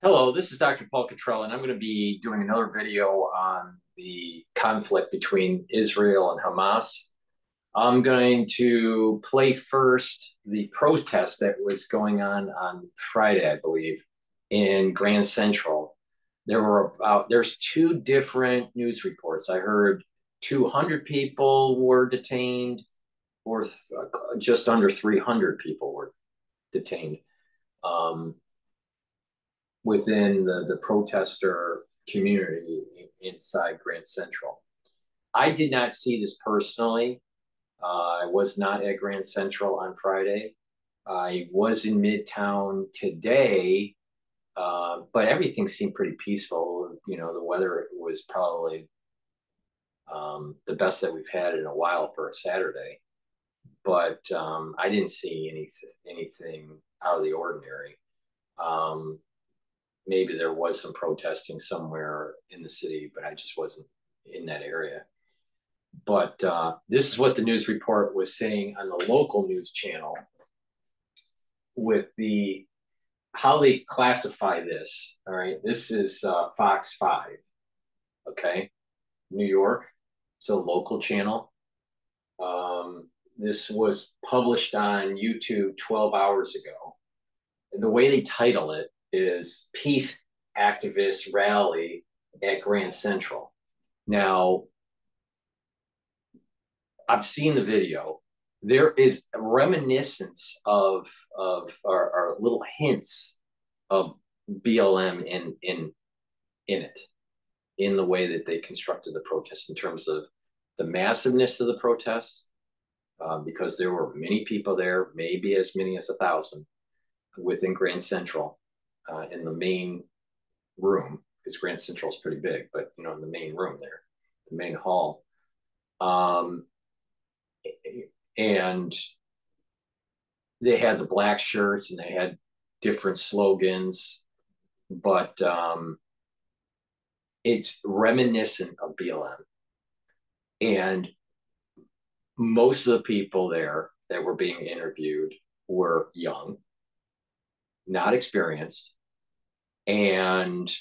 Hello, this is Dr. Paul Cottrell, and I'm going to be doing another video on the conflict between Israel and Hamas. I'm going to play first the protest that was going on Friday, I believe, in Grand Central. There's two different news reports. I heard 200 people were detained, or just under 300 people were detained. Um, Within the protester community inside Grand Central. I did not see this personally. I was not at Grand Central on Friday. I was in Midtown today, but everything seemed pretty peaceful. You know, the weather was probably the best that we've had in a while for a Saturday, but I didn't see anything out of the ordinary. Um, Maybe there was some protesting somewhere in the city, but I just wasn't in that area. But this is what the news report was saying on the local news channel with the how they classify this. All right, this is Fox 5, okay, New York, so local channel. This was published on YouTube 12 hours ago. And the way they title it is Peace Activist Rally at Grand Central. Now, I've seen the video. There is a reminiscence of little hints of BLM in it, in the way that they constructed the protest in terms of the massiveness of the protests, because there were many people there, maybe as many as 1,000 within Grand Central, in the main room, because Grand Central is pretty big, but you know, in the main room there, the main hall. Um, and they had the black shirts and they had different slogans, but it's reminiscent of BLM. And most of the people there that were being interviewed were young, not experienced, and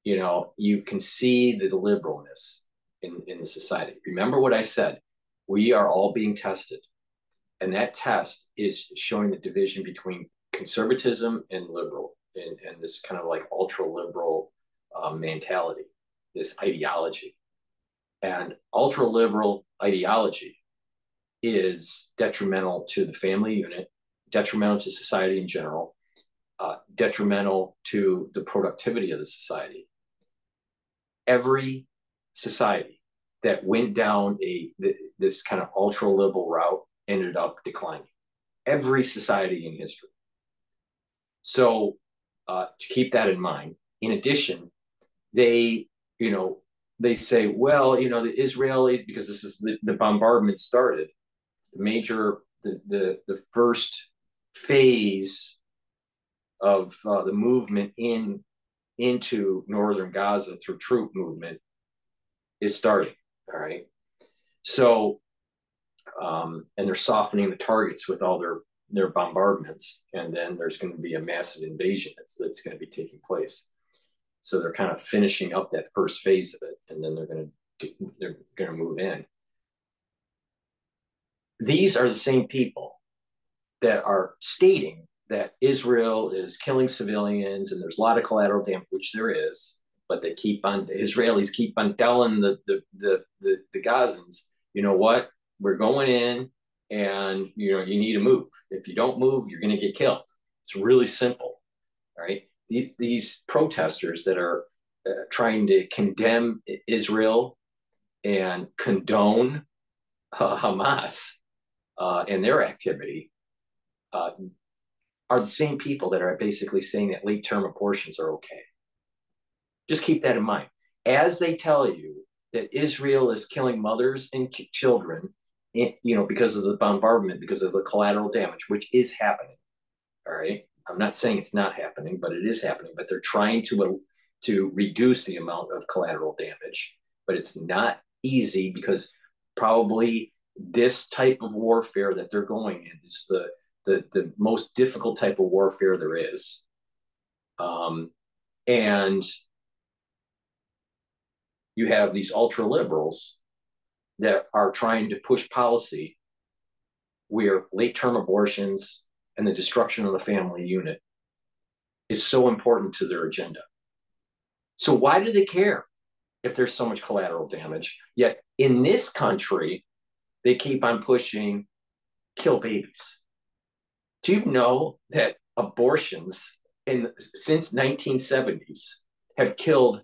you know, you can see the liberalness in the society. Remember what I said, we are all being tested, and that test is showing the division between conservatism and liberal, and this kind of like ultra liberal mentality, this ideology. And ultra liberal ideology is detrimental to the family unit, detrimental to society in general, detrimental to the productivity of the society. Every society that went down this kind of ultra liberal route ended up declining. Every society in history. So to keep that in mind. In addition, they, you know, they say, well, you know, the Israelis, because this is the bombardment started, the first phase of the movement into northern Gaza through troop movement is starting. All right. So, and they're softening the targets with all their bombardments. And then there's going to be a massive invasion that's going to be taking place. So they're kind of finishing up that first phase of it. And then they're going to move in. These are the same people that are stating that Israel is killing civilians and there's a lot of collateral damage, which there is, but the Israelis keep on telling the Gazans, you know what, we're going in and, you know, you need to move. If you don't move, you're going to get killed. It's really simple, right? These protesters that are trying to condemn Israel and condone Hamas and their activity are the same people that are basically saying that late-term abortions are okay. Just keep that in mind. As they tell you that Israel is killing mothers and children, you know, because of the bombardment, because of the collateral damage, which is happening. All right. I'm not saying it's not happening, but it is happening. But they're trying to reduce the amount of collateral damage. But it's not easy, because probably this type of warfare that they're going in is the most difficult type of warfare there is. And you have these ultra liberals that are trying to push policy where late term abortions and the destruction of the family unit is so important to their agenda. So why do they care if there's so much collateral damage? Yet in this country, they keep on pushing kill babies. Do you know that abortions since 1970s have killed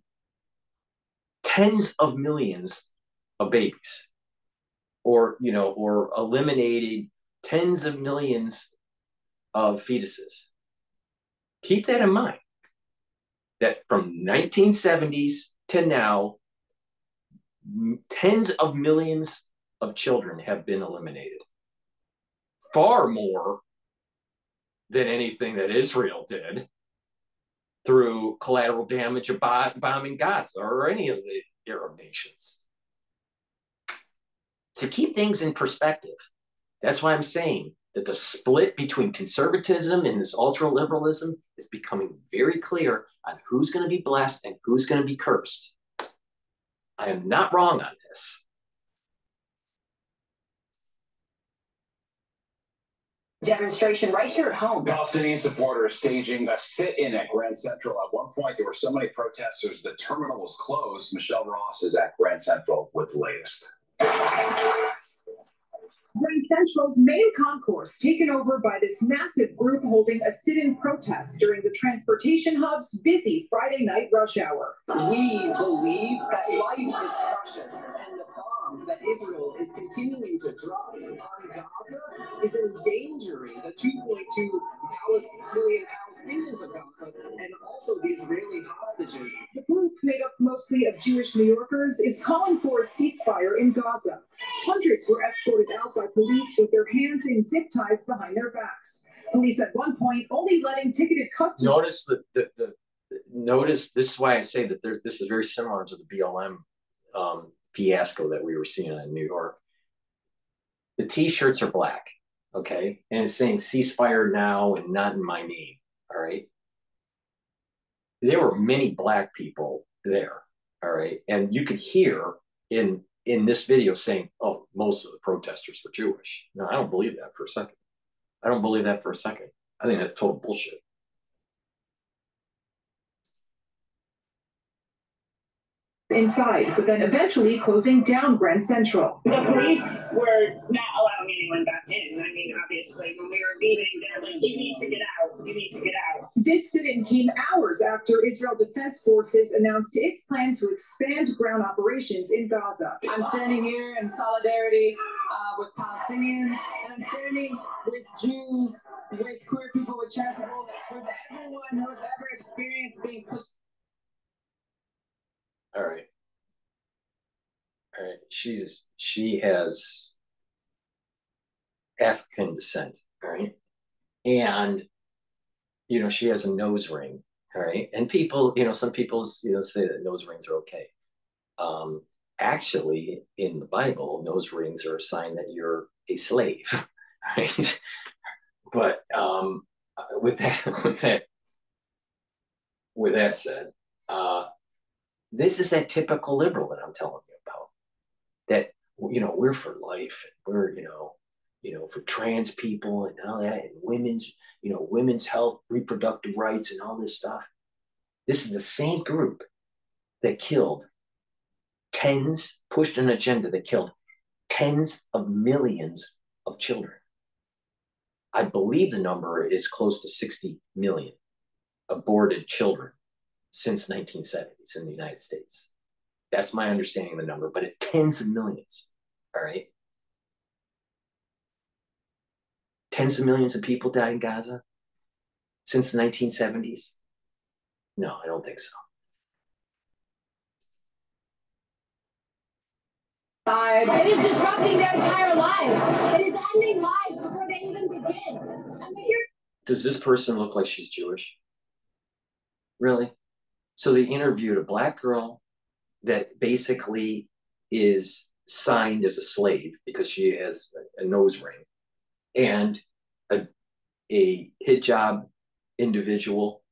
tens of millions of babies, or eliminated tens of millions of fetuses? Keep that in mind, that from 1970s to now, tens of millions of children have been eliminated. Far more than anything that Israel did through collateral damage of bombing Gaza or any of the Arab nations. To keep things in perspective, that's why I'm saying that the split between conservatism and this ultra-liberalism is becoming very clear on who's going to be blessed and who's going to be cursed. I am not wrong on this. Demonstration right here at home. Palestinian supporters staging a sit-in at Grand Central. At one point, there were so many protesters, the terminal was closed. Michelle Ross is at Grand Central with the latest. Grand Central's main concourse taken over by this massive group holding a sit-in protest during the transportation hub's busy Friday night rush hour. We believe that life is precious, and the bombs that Israel is continuing to drop on Gaza is endangering the 2.2 million Palestinians of Gaza and also the Israeli hostages. The group, made up mostly of Jewish New Yorkers, is calling for a ceasefire in Gaza. Hundreds were escorted out by police with their hands in zip ties behind their backs. Police at one point only letting ticketed customers. Notice this is why I say that this is very similar to the BLM fiasco that we were seeing in New York. The T-shirts are black, okay, and it's saying ceasefire now and not in my name. All right, there were many black people there. All right, and you could hear in this video saying, oh, most of the protesters were Jewish. No, I don't believe that for a second. I don't believe that for a second. I think that's total bullshit. Inside, but then eventually closing down Grand Central. The police were not allowing anyone back in. I mean, obviously, when we were leaving, they're like, you need to get out. You need to get out. This sit-in came hours after Israel Defense Forces announced its plan to expand ground operations in Gaza. I'm standing here in solidarity with Palestinians, and I'm standing with Jews, with queer people, with trans people, with everyone who has ever experienced being pushed. All right. She has African descent, all right? And, she has a nose ring, all right? And people, some people, say that nose rings are okay. Actually, in the Bible, nose rings are a sign that you're a slave, right? But with that said, this is that typical liberal that I'm telling you about. That we're for life, and we're for trans people and all that, and women's health, reproductive rights, and all this stuff. This is the same group that pushed an agenda that killed tens of millions of children. I believe the number is close to 60 million aborted children since 1970s in the United States. That's my understanding of the number, but it's tens of millions, all right? Tens of millions of people died in Gaza since the 1970s? No, I don't think so. It is disrupting their entire lives. It is ending lives before they even begin. Does this person look like she's Jewish? Really? So they interviewed a black girl that basically is signed as a slave because she has a nose ring, and a hijab individual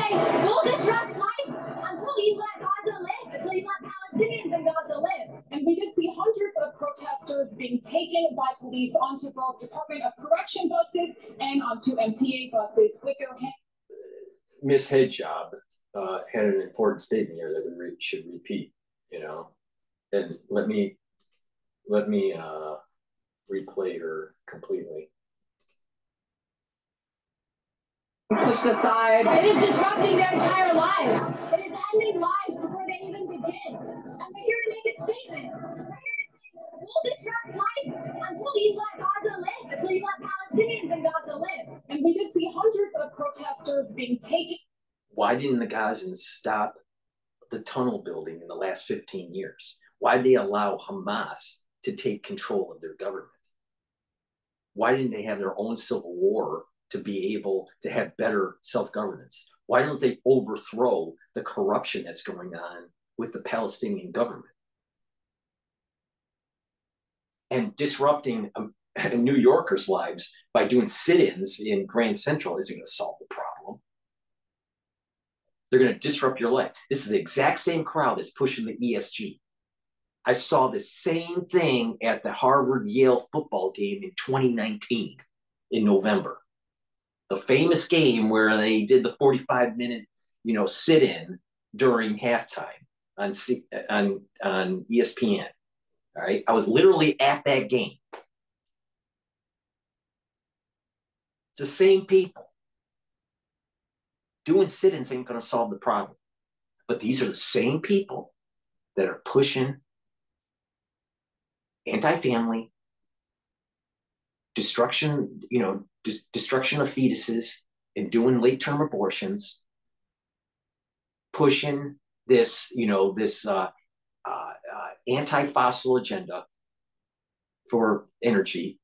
say, we'll disrupt life until you let Gaza live, until you let Palestinians in Gaza live. And we did see hundreds of protesters being taken by police onto both Department of Correction buses and onto MTA buses with their hands. Miss Hedjob had an important statement here that we should repeat, and let me replay her completely. Pushed aside. It is disrupting their entire lives. It is ending lives before they even begin. And we're here to make a statement. We're here to say, we'll disrupt life until you let Gaza live, until you let Palestinians in Gaza live. And we did see hundreds of protesters being taken. Why didn't the Gazans stop the tunnel building in the last 15 years? Why did they allow Hamas to take control of their government? Why didn't they have their own civil war to be able to have better self-governance? Why don't they overthrow the corruption that's going on with the Palestinian government? And disrupting New Yorkers' lives by doing sit-ins in Grand Central isn't going to solve the problem. They're going to disrupt your life. This is the exact same crowd that's pushing the ESG. I saw the same thing at the Harvard-Yale football game in 2019 in November. The famous game where they did the 45-minute, sit-in during halftime on ESPN. All right, I was literally at that game. It's the same people. Doing sit-ins ain't going to solve the problem. But these are the same people that are pushing anti-family, destruction, destruction of fetuses and doing late-term abortions, pushing this, anti-fossil agenda for energy.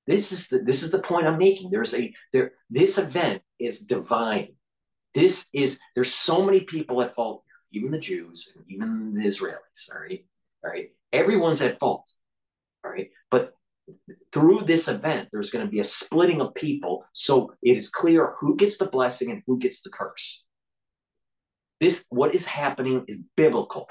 This is the point I'm making. This event is divine. There's so many people at fault here, even the Jews and even the Israelis. All right. Everyone's at fault. All right. But through this event, there's going to be a splitting of people, so it is clear who gets the blessing and who gets the curse. What is happening is biblical.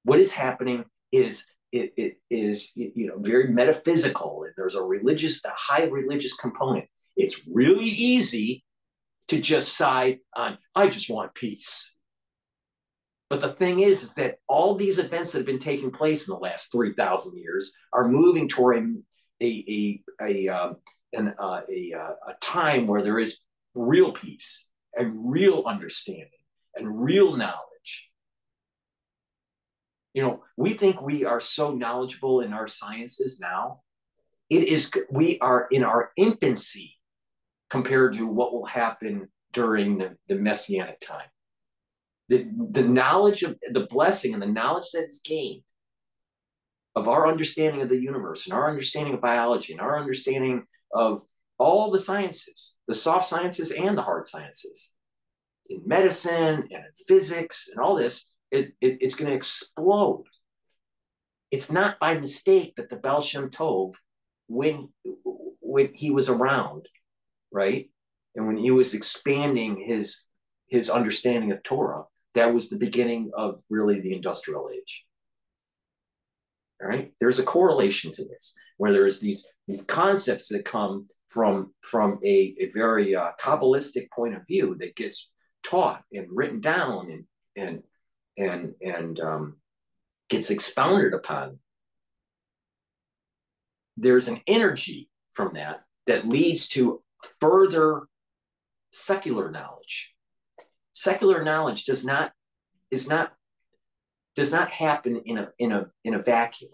What is happening is it is very metaphysical, and there's a high religious component. It's really easy to just side on, I just want peace. But the thing is that all these events that have been taking place in the last 3,000 years are moving toward a time where there is real peace and real understanding and real knowledge. We think we are so knowledgeable in our sciences now. We are in our infancy compared to what will happen during the Messianic time. The knowledge of the blessing and the knowledge that is gained of our understanding of the universe and our understanding of biology and our understanding of all the sciences, the soft sciences and the hard sciences, in medicine and in physics and all this, it's going to explode. It's not by mistake that the Baal Shem Tov, when he was around, right, and when he was expanding his understanding of Torah, that was the beginning of really the industrial age. All right, there's a correlation to this, where there is these concepts that come from a very Kabbalistic point of view that gets taught and written down and gets expounded upon. There's an energy from that leads to further secular knowledge. Secular knowledge does not happen in a vacuum.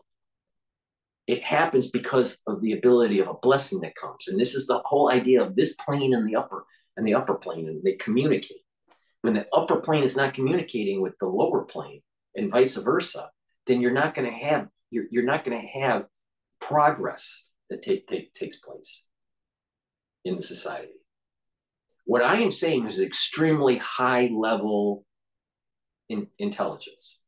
It happens because of the ability of a blessing that comes. And this is the whole idea of this plane and the upper plane, and they communicate. When the upper plane is not communicating with the lower plane and vice versa, then you're not going to have progress that takes place in the society. What I am saying is extremely high level intelligence.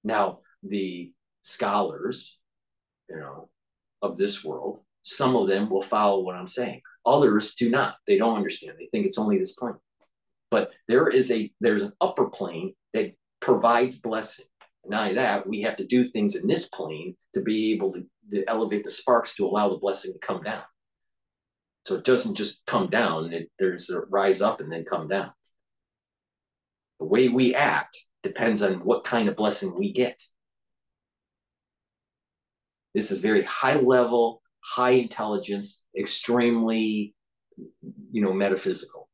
Now, the scholars, of this world Some of them will follow what I'm saying. Others do not. They don't understand. They think it's only this plane. But there's an upper plane that provides blessing. Not only that, we have to do things in this plane to be able to elevate the sparks to allow the blessing to come down. So it doesn't just come down. There's a rise up and then come down. The way we act depends on what kind of blessing we get. This is very high level, high intelligence, extremely, metaphysical.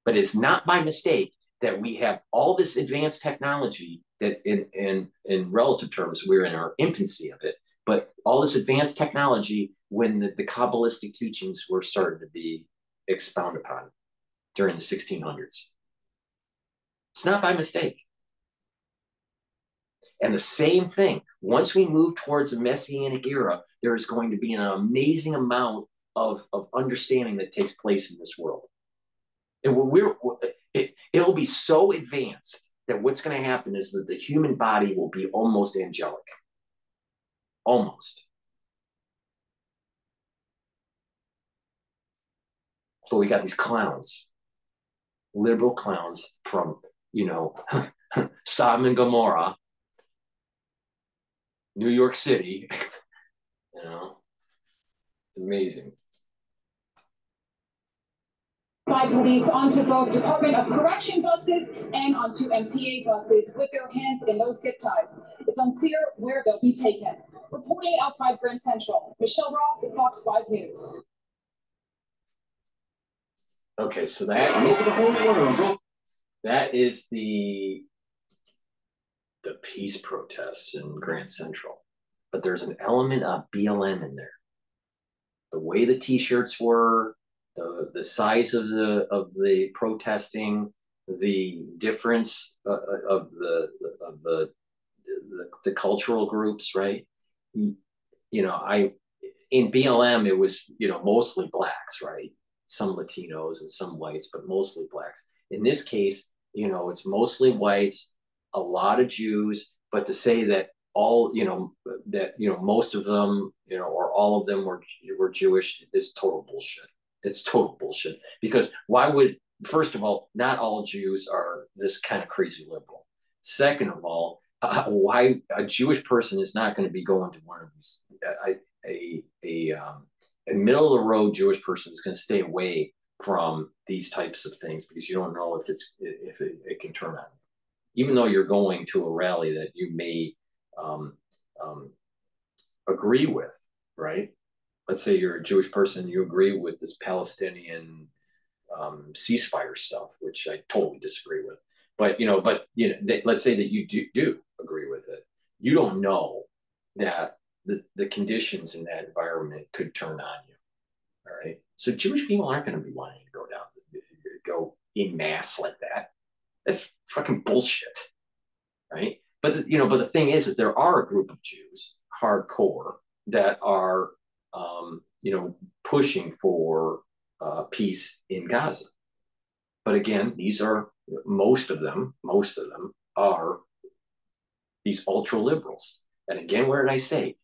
But it's not by mistake that we have all this advanced technology that in relative terms, we're in our infancy of it, but all this advanced technology when the Kabbalistic teachings were started to be expounded upon during the 1600s. It's not by mistake. And the same thing, once we move towards the Messianic era, there is going to be an amazing amount of understanding that takes place in this world. And it'll be so advanced that what's going to happen is that the human body will be almost angelic. Almost. So we got these clowns, liberal clowns from, Sodom and Gomorrah, New York City, it's amazing. By police onto both Department of Correction buses and onto MTA buses with their hands in those zip ties. It's unclear where they'll be taken. Reporting outside Grand Central, Michelle Ross, Fox 5 News. Okay, so that is the peace protests in Grand Central, but there's an element of BLM in there. The way the T-shirts were, the size of the protesting, the difference of the cultural groups, right? In BLM it was mostly blacks, right? Some Latinos and some whites, but mostly blacks. In this case, it's mostly whites, a lot of Jews, but to say that most of them, or all of them were Jewish is total bullshit. It's total bullshit, because why would, first of all, not all Jews are this kind of crazy liberal. Second of all, why a Jewish person is not going to be going to one of these, a middle of the road Jewish person is going to stay away from these types of things, because you don't know if it can turn on you. Even though you're going to a rally that you may agree with, right? Let's say you're a Jewish person, you agree with this Palestinian ceasefire stuff, which I totally disagree with. But let's say that you do agree with it. You don't know that the conditions in that environment could turn on you. All right. So Jewish people aren't going to be wanting to go in mass like that. That's fucking bullshit. Right. But the thing is there are a group of Jews, hardcore, that are pushing for peace in Gaza. But again, most of them are these ultra liberals. And again, what did I say?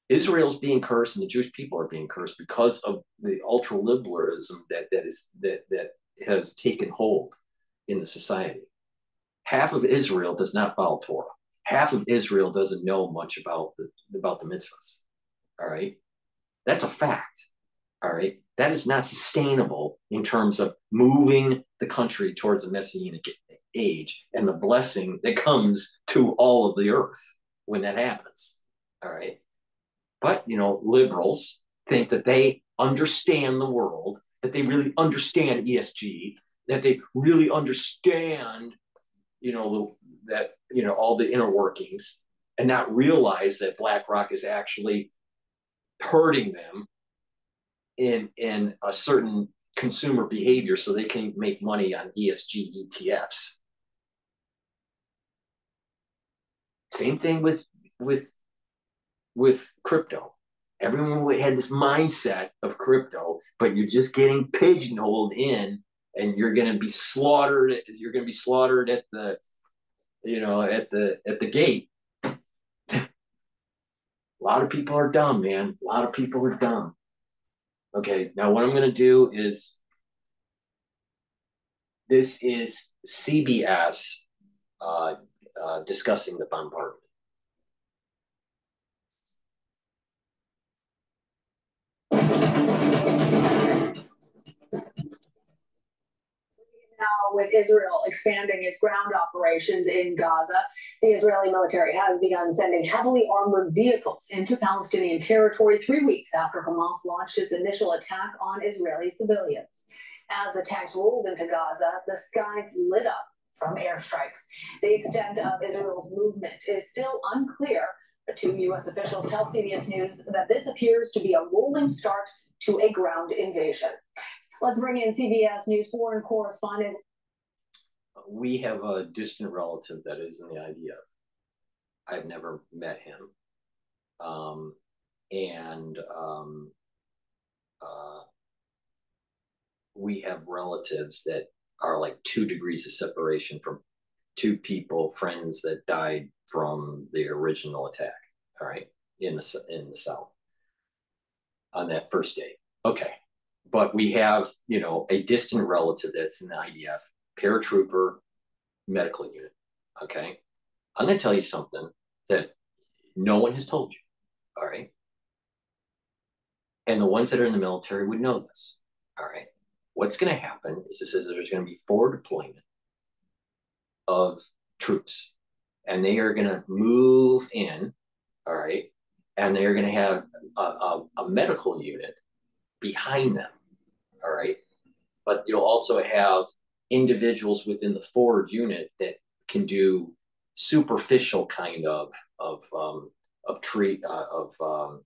Israel's being cursed and the Jewish people are being cursed because of the ultra liberalism that has taken hold in the society. Half of Israel does not follow Torah. Half of Israel doesn't know much about the mitzvahs. All right. That's a fact. All right. That is not sustainable in terms of moving the country towards a messianic age and the blessing that comes to all of the earth when that happens. All right. But, liberals think that they understand the world, that they really understand ESG, that they really understand, all the inner workings, and not realize that BlackRock is actually hurting them in a certain consumer behavior so they can make money on ESG ETFs. Same thing with crypto. Everyone had this mindset of crypto, but you're just getting pigeonholed in, and you're going to be slaughtered. You're going to be slaughtered at the gate. lot of people are dumb, man. A lot of people are dumb. Okay, now what I'm going to do is, this is CBS discussing the bombardment. Now, with Israel expanding its ground operations in Gaza, the Israeli military has begun sending heavily armored vehicles into Palestinian territory 3 weeks after Hamas launched its initial attack on Israeli civilians. As the tanks rolled into Gaza, the skies lit up from airstrikes. The extent of Israel's movement is still unclear, but two U.S. officials tell CBS News that this appears to be a rolling start to a ground invasion. Let's bring in CBS News foreign correspondent. We have a distant relative that is in the IDF. I've never met him. We have relatives that are like 2 degrees of separation from 2 people, friends that died from the original attack, all right, in the South on that first day. Okay. But we have, you know, a distant relative that's in the IDF, paratrooper, medical unit. Okay. I'm going to tell you something that no one has told you. All right. And the ones that are in the military would know this. All right. What's going to happen is this is there's going to be forward deployment of troops, and they are going to move in. All right. And they're going to have a medical unit behind them. All right. But you'll also have individuals within the forward unit that can do superficial kind of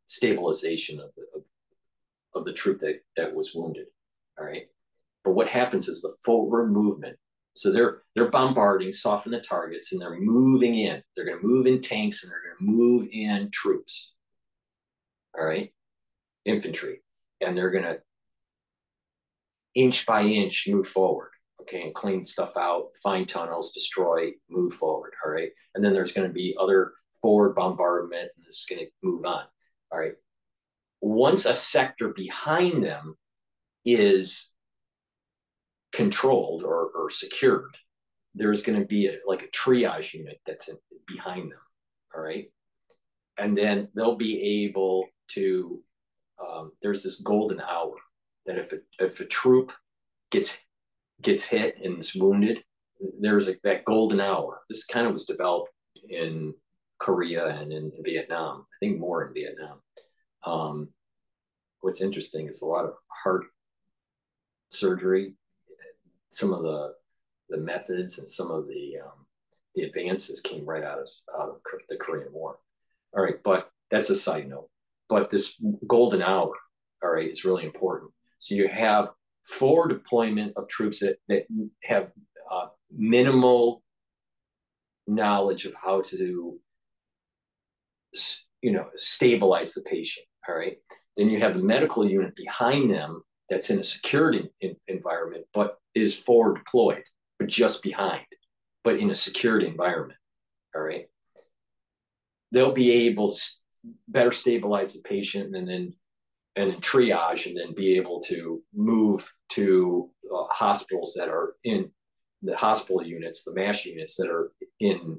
stabilization of the troop that was wounded. All right. But what happens is the forward movement. So they're bombarding, soften the targets, and they're moving in. They're going to move in tanks, and they're going to move in troops. All right. Infantry. And they're going to inch by inch move forward, okay, and clean stuff out, find tunnels, destroy, move forward, all right? And then there's going to be other forward bombardment, and this is going to move on, all right? Once a sector behind them is controlled or secured, there's going to be like a triage unit that's behind them, all right? And then they'll be able to, there's this golden hour that if a troop gets hit and is wounded, there's that golden hour. This kind of was developed in Korea and in Vietnam. I think more in Vietnam. What's interesting is a lot of heart surgery, some of the methods and some of the advances came right out of the Korean War. All right, but that's a side note. But this golden hour, all right, is really important. So you have forward deployment of troops that have minimal knowledge of how to, you know, stabilize the patient. All right. Then you have the medical unit behind them that's in a secured environment, but is forward deployed, but just behind, but in a secured environment. All right. They'll be able to better stabilize the patient and then triage, and then be able to move to hospitals that are in the hospital units, the MASH units that are in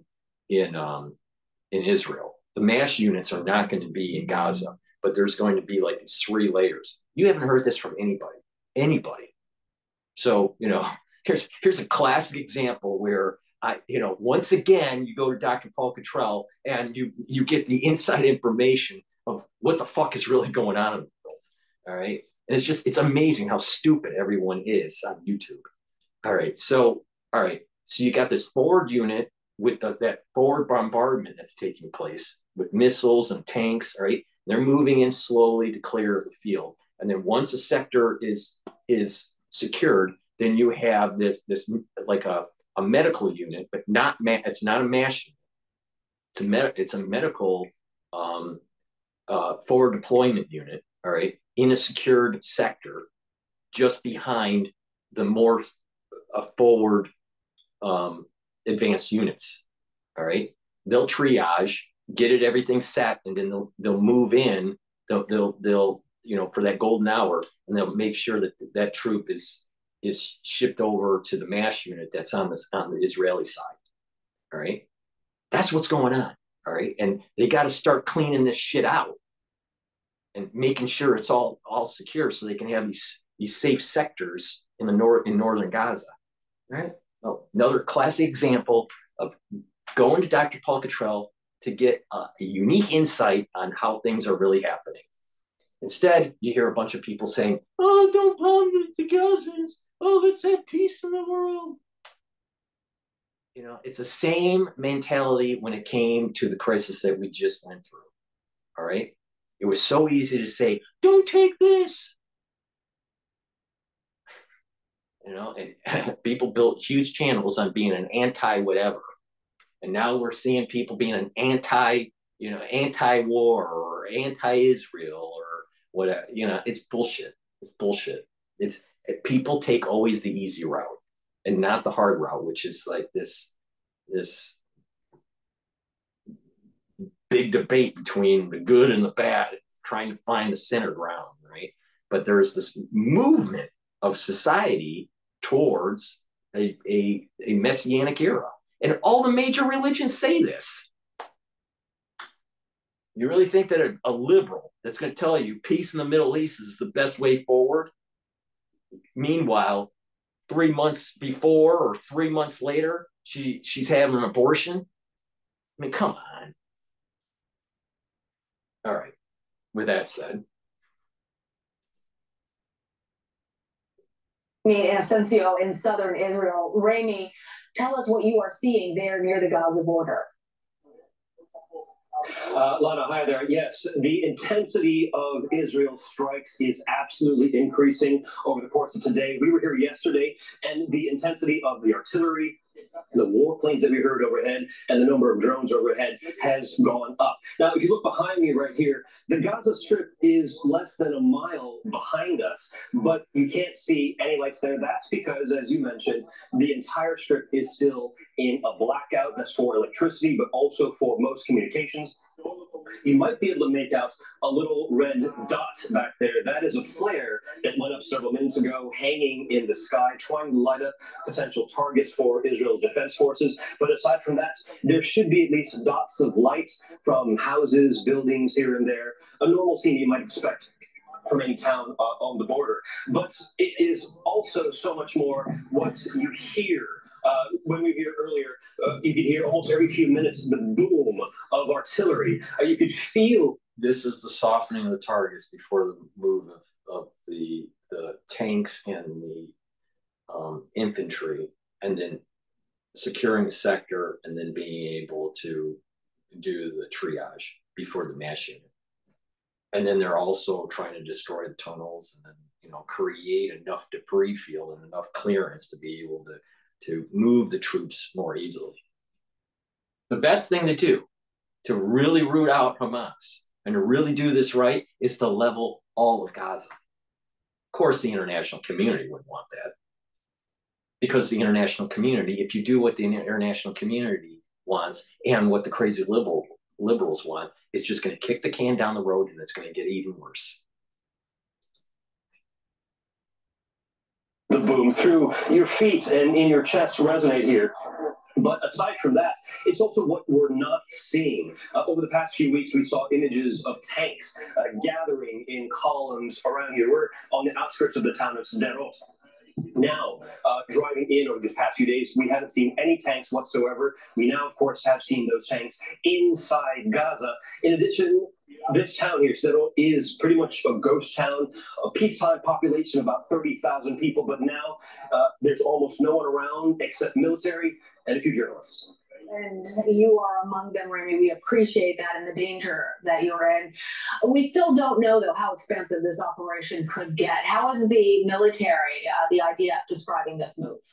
Israel. The MASH units are not going to be in Gaza, but there's going to be like these 3 layers. You haven't heard this from anybody. So, you know, here's a classic example where once again, you go to DrPaulCottrell and you get the inside information of what the fuck is really going on in the world. All right. And it's amazing how stupid everyone is on YouTube. All right. So you got this forward unit with that forward bombardment that's taking place with missiles and tanks. All right. They're moving in slowly to clear the field. And then once a sector is secured, then you have this like a medical unit, but it's not a MASH unit. It's a medical forward deployment unit, all right, in a secured sector, just behind the more forward advanced units, all right. They'll triage, get it everything set, and then they'll move in. They'll for that golden hour, and they'll make sure that that troop is shipped over to the MASH unit that's on the Israeli side. All right, that's what's going on. All right, and they got to start cleaning this shit out and making sure it's all secure, so they can have these safe sectors in northern Gaza. All right, well, another classic example of going to Dr. Paul Cottrell to get a unique insight on how things are really happening. Instead, you hear a bunch of people saying, "Oh, don't bomb the Gazans. Oh, let's have peace in the world." It's the same mentality when it came to the crisis that we just went through. All right? It was so easy to say, "Don't take this." And people built huge channels on being an anti-whatever. And now we're seeing people being an anti-war or anti-Israel or whatever. It's bullshit. It's bullshit. People take always the easy route and not the hard route, which is like this big debate between the good and the bad, trying to find the center ground, right? But there's this movement of society towards a messianic era. And all the major religions say this. You really think that a liberal that's going to tell you peace in the Middle East is the best way forward? Meanwhile, 3 months before or 3 months later, she's having an abortion? I mean, come on. All right. With that said. Asensio in southern Israel. Rami, tell us what you are seeing there near the Gaza border. Lana, hi there. Yes, the intensity of Israel's strikes is absolutely increasing over the course of today. We were here yesterday, and the intensity of the artillery, the warplanes that we heard overhead, and the number of drones overhead has gone up. Now, if you look behind me right here, the Gaza Strip is less than a mile behind us, but you can't see any lights there. That's because, as you mentioned, the entire strip is still in a blackout. That's for electricity, but also for most communications. You might be able to make out a little red dot back there. That is a flare that went up several minutes ago, hanging in the sky, trying to light up potential targets for Israel's defense forces. But aside from that, there should be at least dots of light from houses, buildings here and there. A normal scene you might expect from any town on the border. But it is also so much more what you hear. When we were here earlier, you could hear almost every few minutes the boom of artillery. You could feel. This is the softening of the targets before the move of the tanks and the infantry, and then securing the sector, and then being able to do the triage before the MASH unit. And then they're also trying to destroy the tunnels and then create enough debris field and enough clearance to be able to move the troops more easily. The best thing to do to really root out Hamas and to really do this right is to level all of Gaza. Of course, the international community wouldn't want that, because the international community, if you do what the international community wants and what the crazy liberals want, it's just going to kick the can down the road, and it's going to get even worse. The boom through your feet and in your chest resonate here. But aside from that, it's also what we're not seeing. Over the past few weeks, we saw images of tanks gathering in columns around here. We're on the outskirts of the town of Sderot. Now, driving in over these past few days, we haven't seen any tanks whatsoever. We now, of course, have seen those tanks inside Gaza. In addition, this town here, Sderot, is pretty much a ghost town, a peacetime population of about 30,000 people, but now there's almost no one around except military and a few journalists. And you are among them, Rami. We appreciate that and the danger that you're in. We still don't know, though, how expensive this operation could get. How is the military, the IDF, describing this move?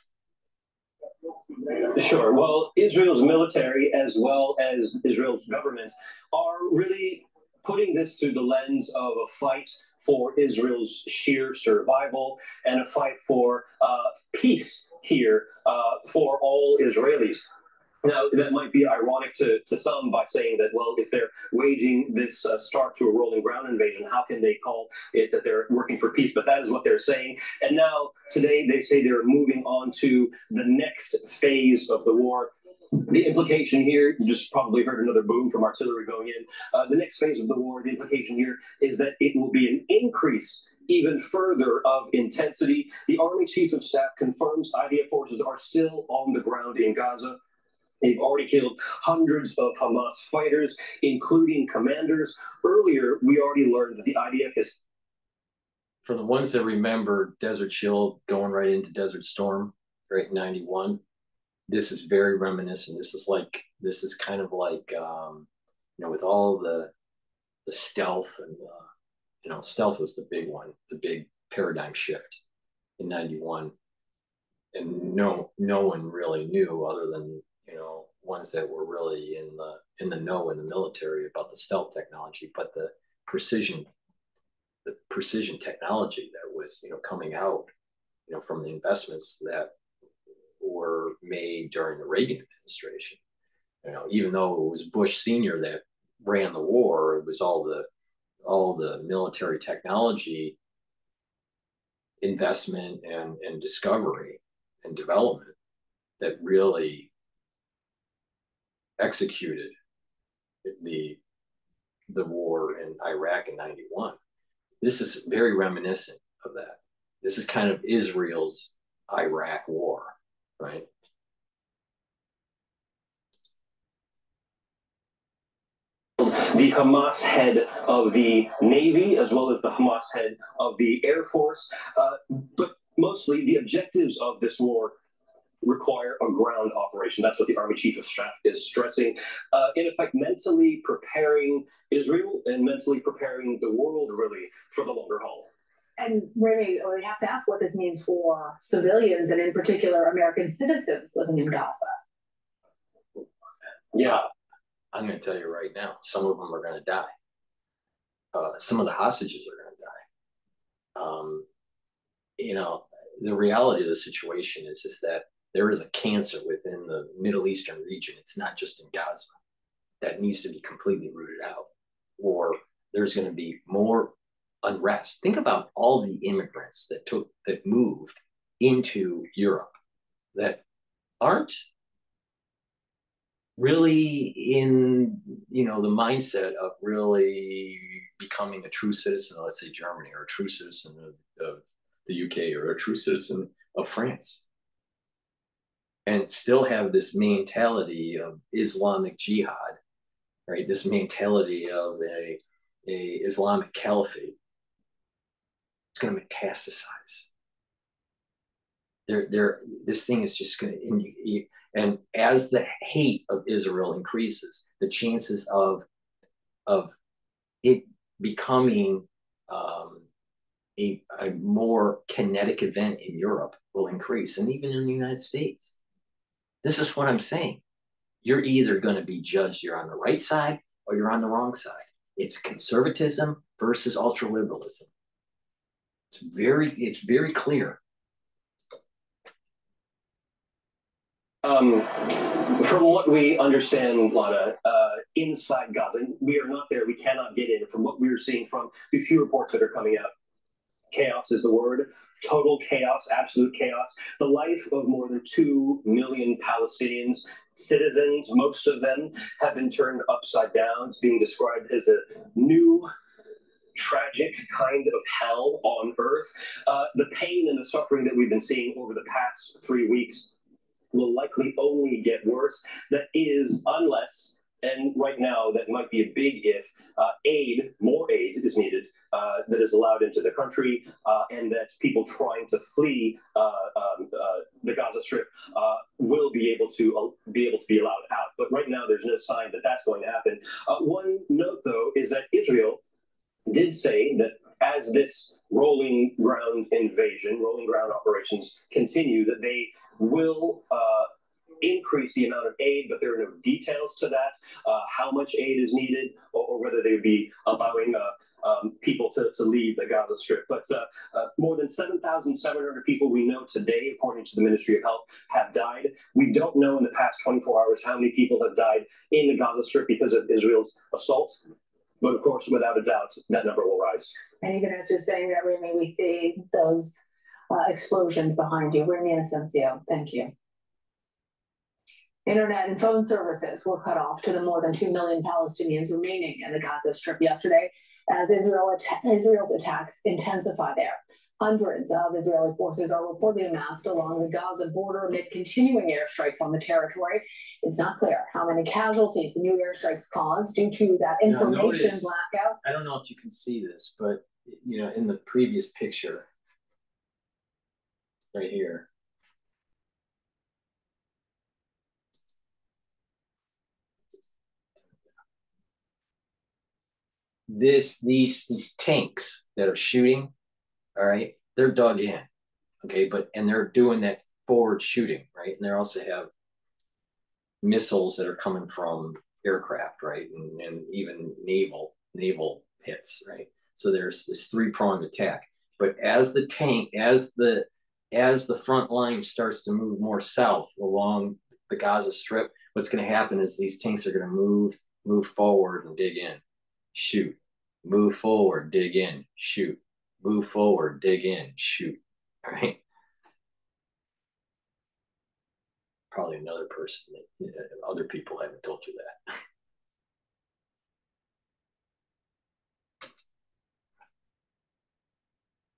Sure. Well, Israel's military, as well as Israel's government, are really putting this through the lens of a fight for Israel's sheer survival and a fight for peace here for all Israelis. Now, that might be ironic to some by saying that, well, if they're waging this start to a rolling ground invasion, how can they call it that they're working for peace? But that is what they're saying. And now, today, they say they're moving on to the next phase of the war. The implication here, you just probably heard another boom from artillery going in. The next phase of the war, the implication here is that it will be an increase even further of intensity. The Army Chief of Staff confirms IDF forces are still on the ground in Gaza. They've already killed hundreds of Hamas fighters, including commanders. Earlier, we already learned that the IDF is... For the ones that remember Desert Shield going right into Desert Storm, right in 91, this is very reminiscent. This is kind of like, with all the stealth and, stealth was the big one, the big paradigm shift in 91. And no one really knew other than, ones that were really in the know in the military about the stealth technology, but the precision technology that was, coming out, from the investments that were made during the Reagan administration. Even though it was Bush Senior that ran the war, it was all the military technology investment and discovery and development that really executed the war in Iraq in 91. This is very reminiscent of that. This is kind of Israel's Iraq war, right? The Hamas head of the Navy, as well as the Hamas head of the Air Force. But mostly the objectives of this war require a ground operation. That's what the Army Chief of Staff is stressing. In effect, mentally preparing Israel and mentally preparing the world, really, for the longer haul. And Remy, we have to ask what this means for civilians and in particular American citizens living in Gaza. Yeah, I'm going to tell you right now, some of them are going to die. Some of the hostages are going to die. The reality of the situation is that there is a cancer within the Middle Eastern region. It's not just in Gaza. That needs to be completely rooted out, or there's going to be more unrest. Think about all the immigrants that moved into Europe that aren't really in the mindset of really becoming a true citizen of, let's say, Germany, or a true citizen of the UK, or a true citizen of France, and still have this mentality of Islamic jihad, right? This mentality of a Islamic caliphate. It's going to metastasize. This thing is just going to, and as the hate of Israel increases, the chances of it becoming a more kinetic event in Europe will increase, and even in the United States. This is what I'm saying. You're either going to be judged, you're on the right side or you're on the wrong side. It's conservatism versus ultraliberalism. It's very clear. From what we understand, Lana, inside Gaza, we are not there, we cannot get in. From what we are seeing from the few reports that are coming out, chaos is the word. Total chaos, absolute chaos. The life of more than 2 million Palestinians, citizens, most of them, have been turned upside down. It's being described as a new, tragic kind of hell on earth. The pain and the suffering that we've been seeing over the past 3 weeks will likely only get worse. That is, unless, and right now that might be a big if, more aid is needed that is allowed into the country, and that people trying to flee the Gaza Strip will be able to be allowed out. But right now, there's no sign that that's going to happen. One note, though, is that Israel did say that as this rolling ground invasion, rolling ground operations continue, that they will increase the amount of aid, but there are no details to that, how much aid is needed, or whether they would be allowing people to leave the Gaza Strip. But more than 7,700 people we know today, according to the Ministry of Health, have died. We don't know in the past 24 hours how many people have died in the Gaza Strip because of Israel's assaults. But of course, without a doubt, that number will rise. And even as you're saying that, Remy, we see those explosions behind you. Remy Asensio, thank you. Internet and phone services were cut off to the more than 2 million Palestinians remaining in the Gaza Strip yesterday as Israel's attacks intensify there. Hundreds of Israeli forces are reportedly amassed along the Gaza border amid continuing airstrikes on the territory. It's not clear how many casualties the new airstrikes caused due to that information blackout. I don't know if you can see this, but in the previous picture, right here, these tanks that are shooting, all right, they're dug in, okay, and they're doing that forward shooting, right, and they also have missiles that are coming from aircraft, right, and even naval hits, right. So there's this three-pronged attack. But as the front line starts to move more south along the Gaza Strip, what's going to happen is these tanks are going to move forward and dig in, shoot, move forward, dig in, shoot, move forward, dig in, shoot. All right. Probably another person that other people haven't told you that.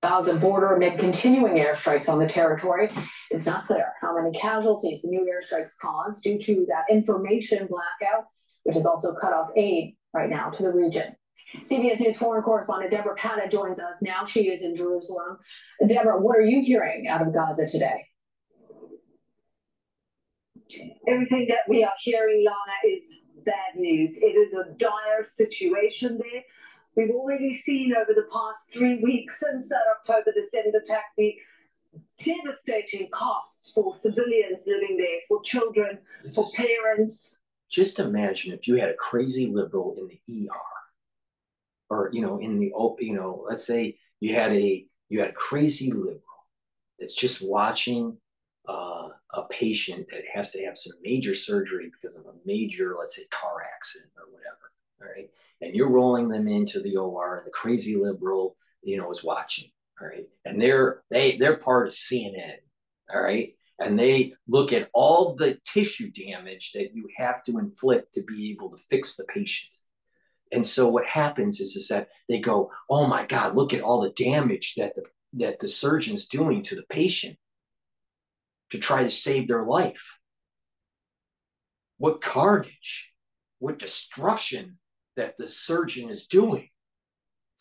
Gaza border amid continuing airstrikes on the territory. It's not clear how many casualties the new airstrikes caused due to that information blackout, which has also cut off aid right now to the region. CBS News foreign correspondent Deborah Patta joins us now. She is in Jerusalem. Deborah, what are you hearing out of Gaza today? Everything that we are hearing, Lana, is bad news. It is a dire situation there. We've already seen over the past 3 weeks since that October December attack the devastating costs for civilians living there, for children, for parents. Just imagine if you had a crazy liberal in the ER, or in the let's say you had a crazy liberal that's just watching a patient that has to have some major surgery because of a major, let's say, car accident or whatever. All right. And you're rolling them into the OR, and the crazy liberal, is watching. All right. And they're part of CNN. All right. And they look at all the tissue damage that you have to inflict to be able to fix the patient. And so what happens is that they go, oh my God, look at all the damage that the surgeon's doing to the patient to try to save their life. What carnage, what destruction that the surgeon is doing.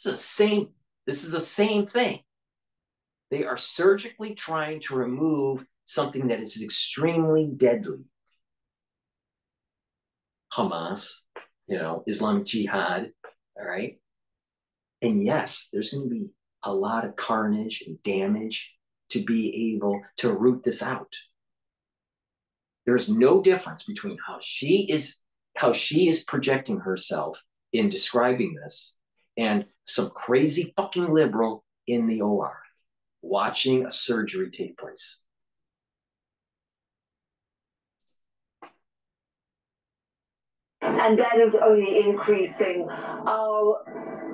This is the same thing. They are surgically trying to remove something that is extremely deadly. Hamas, Islamic Jihad, all right? And yes, there's going to be a lot of carnage and damage to be able to root this out. There's no difference between how she is projecting herself in describing this and some crazy fucking liberal in the OR watching a surgery take place. And that is only increasing. Our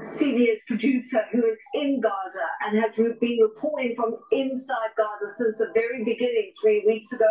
CBS producer, who is in Gaza and has been reporting from inside Gaza since the very beginning 3 weeks ago,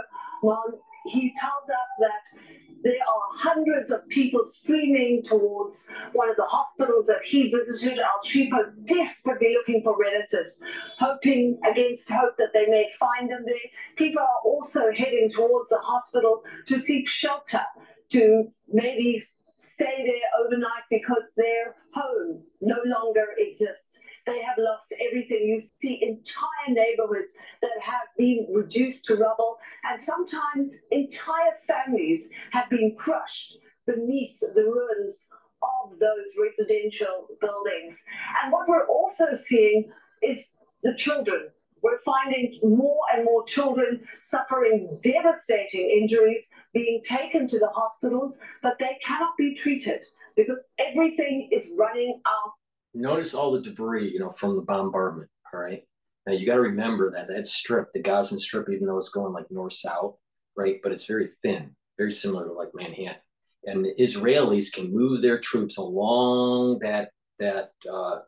he tells us that there are hundreds of people streaming towards one of the hospitals that he visited, Al-Shifa, desperately looking for relatives, hoping against hope that they may find them there. People are also heading towards the hospital to seek shelter, to maybe stay there overnight because their home no longer exists. They have lost everything. You see entire neighborhoods that have been reduced to rubble, and sometimes entire families have been crushed beneath the ruins of those residential buildings. And what we're also seeing is the children. We're finding more and more children suffering devastating injuries, being taken to the hospitals, but they cannot be treated because everything is running out notice all the debris, from the bombardment. All right. Now you got to remember that strip, the Gazan strip, even though it's going like north-south, right? But it's very thin, very similar to like Manhattan. And the Israelis can move their troops along that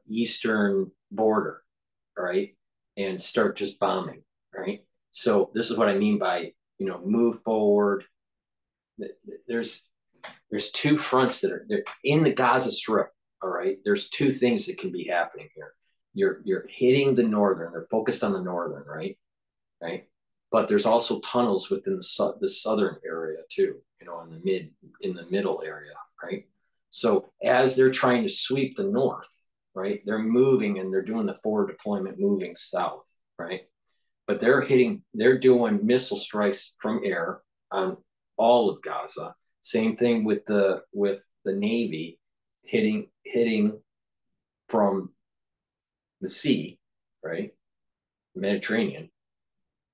eastern border, right, and start just bombing, right? So this is what I mean by move forward. There's two fronts they're in the Gaza Strip. All right, there's two things that can be happening here. You're hitting the northern. They're focused on the northern, right? But there's also tunnels within the southern area too. In the middle area, right? So as they're trying to sweep the north, right, they're moving and they're doing the forward deployment, moving south, right? But they're doing missile strikes from air on all of Gaza. Same thing with the Navy hitting from the sea, right, Mediterranean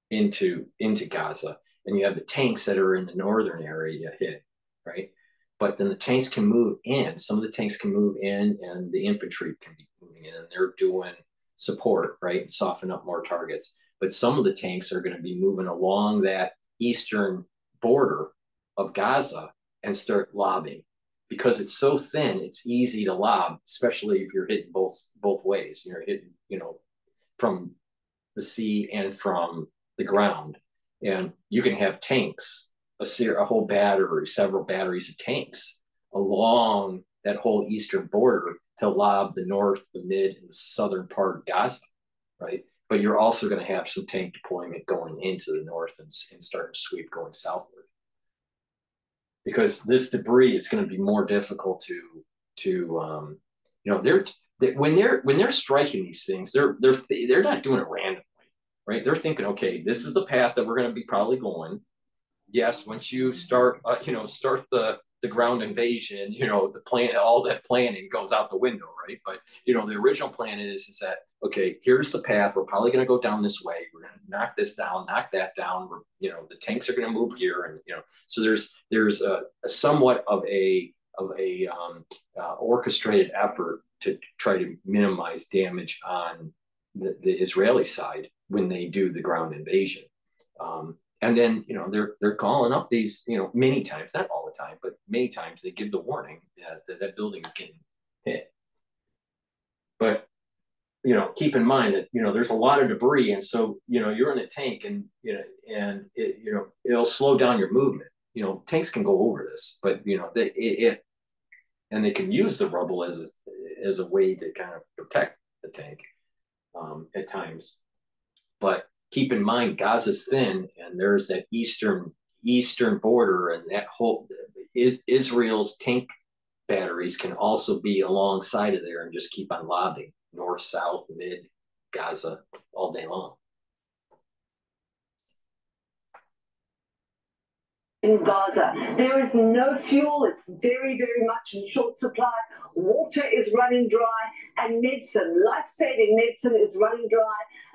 into Gaza, and you have the tanks that are in the northern area hit, right? But then the tanks can move in. Some of the tanks can move in, and the infantry can be moving in, and they're doing support, right, and soften up more targets. But some of the tanks are going to be moving along that eastern border of Gaza and start lobbing. Because it's so thin, it's easy to lob, especially if you're hitting both ways. You're hitting, from the sea and from the ground. And you can have tanks, a whole battery, several batteries of tanks along that whole eastern border to lob the north, the mid, and the southern part of Gaza, right? But you're also going to have some tank deployment going into the north and starting to sweep going southward. Because this debris is going to be more difficult when they're striking these things, they're not doing it randomly, right? They're thinking, okay, this is the path that we're going to be probably going. Yes, once you start the ground invasion, the plan, all that planning goes out the window, right? But the original plan is that, okay, here's the path. We're probably going to go down this way. We're going to knock this down, knock that down. The tanks are going to move here, and so there's a somewhat of a orchestrated effort to try to minimize damage on the Israeli side when they do the ground invasion. And then, they're calling up these, many times, not all the time, but many times they give the warning that building is getting hit. But, keep in mind that, there's a lot of debris. And so, you're in a tank and it'll slow down your movement. Tanks can go over this, but, and they can use the rubble as a way to kind of protect the tank at times. But keep in mind, Gaza's thin, and there's that eastern border, and that whole Israel's tank batteries can also be alongside of there and just keep on lobbing north, south, mid, Gaza all day long. In Gaza, there is no fuel. It's very, very much in short supply. Water is running dry, and medicine, life-saving medicine, is running dry.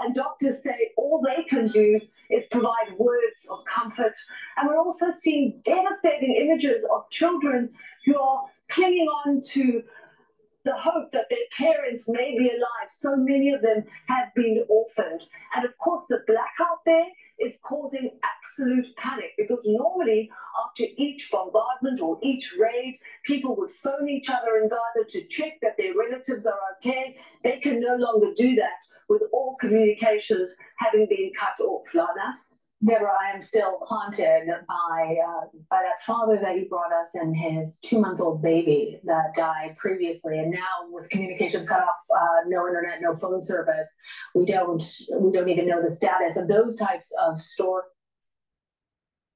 And doctors say all they can do is provide words of comfort. And we're also seeing devastating images of children who are clinging on to the hope that their parents may be alive. So many of them have been orphaned. And of course, the blackout there is causing absolute panic, because normally after each bombardment or each raid, people would phone each other in Gaza to check that their relatives are okay. They can no longer do that with all communications having been cut off. Lana? Deborah, I am still haunted by that father that you brought us and his 2-month-old baby that died previously, and now with communications cut off, no internet, no phone service, we don't even know the status of those types of stories.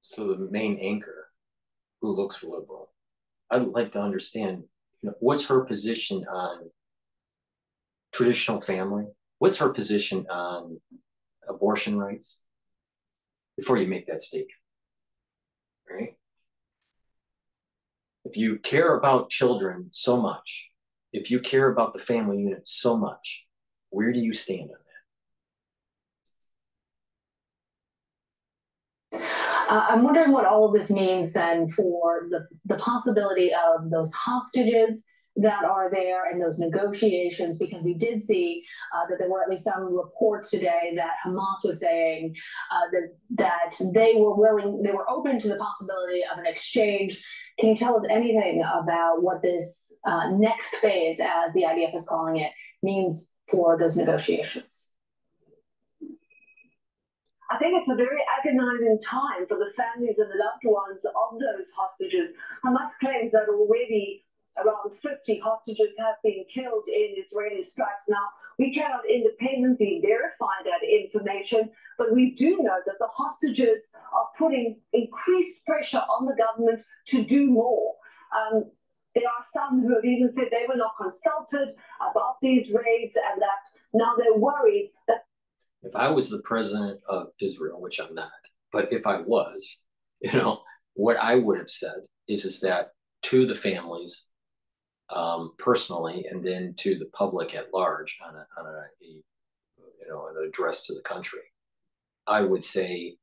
So the main anchor, who looks liberal, I'd like to understand, what's her position on traditional family? What's her position on abortion rights? Before you make that statement, right? If you care about children so much, if you care about the family unit so much, where do you stand on that? I'm wondering what all of this means then for the possibility of those hostages that are there and those negotiations, because we did see that there were at least some reports today that Hamas was saying that they were open to the possibility of an exchange. Can you tell us anything about what this next phase, as the IDF is calling it, means for those negotiations? I think it's a very agonizing time for the families and the loved ones of those hostages. Hamas claims that already around 50 hostages have been killed in Israeli strikes. Now, we cannot independently verify that information, but we do know that the hostages are putting increased pressure on the government to do more. There are some who have even said they were not consulted about these raids and that now they're worried that. If I was the president of Israel, which I'm not, but if I was, what I would have said is that to the families personally, and then to the public at large on an address to the country, I would say,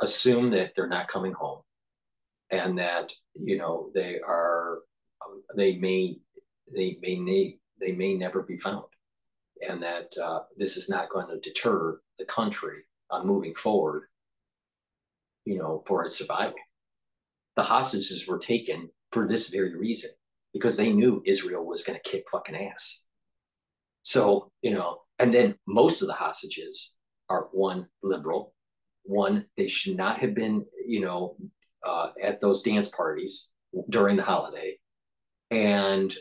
assume that they're not coming home, and that they may never be found. And that this is not going to deter the country on moving forward, for its survival. The hostages were taken for this very reason, because they knew Israel was going to kick fucking ass. So, and then most of the hostages are, one, liberal, one, they should not have been, at those dance parties during the holiday. And,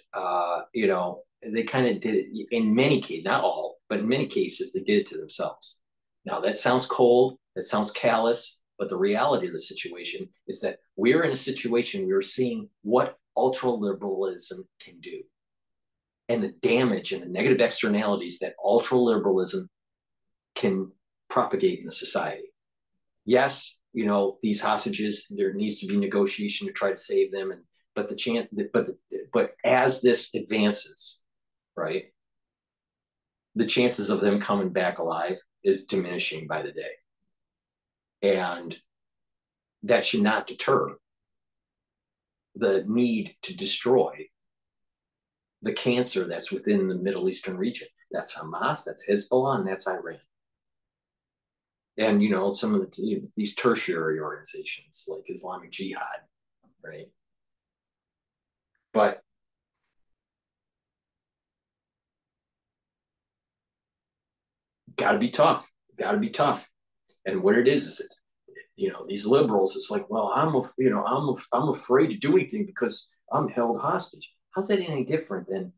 they kind of did it in many cases, not all, but in many cases, they did it to themselves. Now, that sounds cold, that sounds callous, but the reality of the situation is that we're in a situation, we're seeing what ultra-liberalism can do, and the damage and the negative externalities that ultra-liberalism can propagate in the society. Yes, these hostages, there needs to be negotiation to try to save them, but as this advances, right, the chances of them coming back alive is diminishing by the day. And that should not deter the need to destroy the cancer that's within the Middle Eastern region. That's Hamas, that's Hezbollah, and that's Iran. And, some of these tertiary organizations like Islamic Jihad, right? But got to be tough. And what it is that, these liberals, it's like, well, I'm afraid to do anything because I'm held hostage. How's that any different than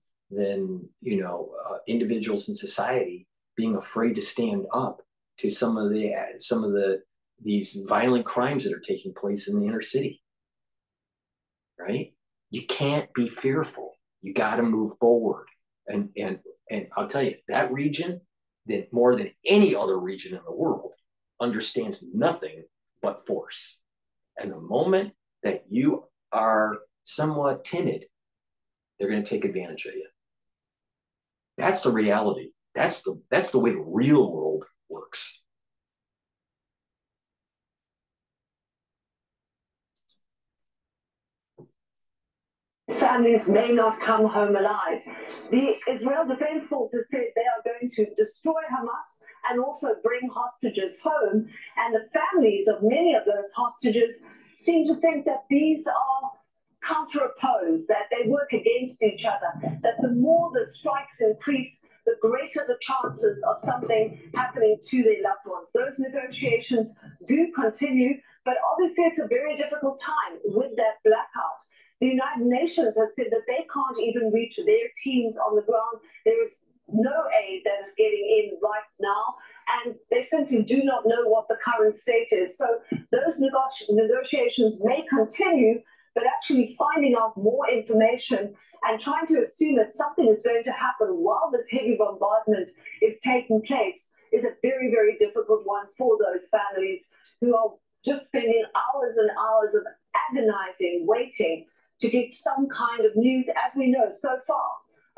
individuals in society being afraid to stand up to some of these violent crimes that are taking place in the inner city, right? You can't be fearful. You got to move forward. And I'll tell you, that region, that more than any other region in the world, understands nothing but force. And the moment that you are somewhat timid, they're going to take advantage of you. That's the reality. That's the way the real world works. Families may not come home alive. The Israel Defense Forces said they are going to destroy Hamas and also bring hostages home. And the families of many of those hostages seem to think that these are counteropposed, that they work against each other, that the more the strikes increase, the greater the chances of something happening to their loved ones. Those negotiations do continue, but obviously it's a very difficult time with that blackout. The United Nations has said that they can't even reach their teams on the ground. There is no aid that is getting in right now, and they simply do not know what the current state is. So those negotiations may continue, but actually finding out more information and trying to assume that something is going to happen while this heavy bombardment is taking place is a very, very difficult one for those families who are just spending hours and hours of agonizing, waiting to get some kind of news. As we know, so far,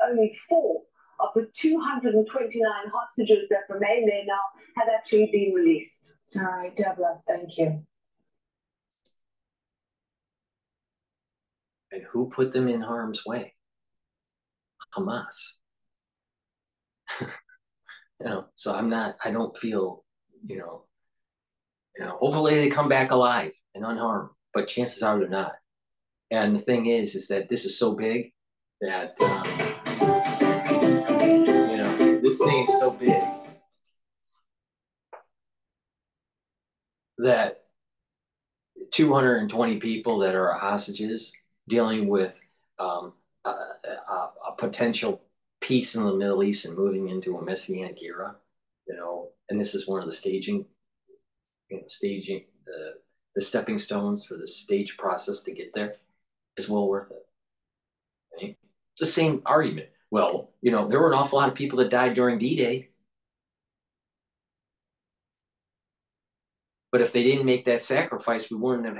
only 4 of the 229 hostages that remain there now have actually been released. All right, Deborah, thank you. And who put them in harm's way? Hamas. So I don't feel, hopefully they come back alive and unharmed, but chances are they're not. And the thing is that this is so big that, this thing is so big that 220 people that are hostages dealing with a potential peace in the Middle East and moving into a messianic era, and this is one of the staging the stepping stones for the stage process to get there is well worth it. Right? It's the same argument. Well, there were an awful lot of people that died during D-Day. But if they didn't make that sacrifice, we wouldn't have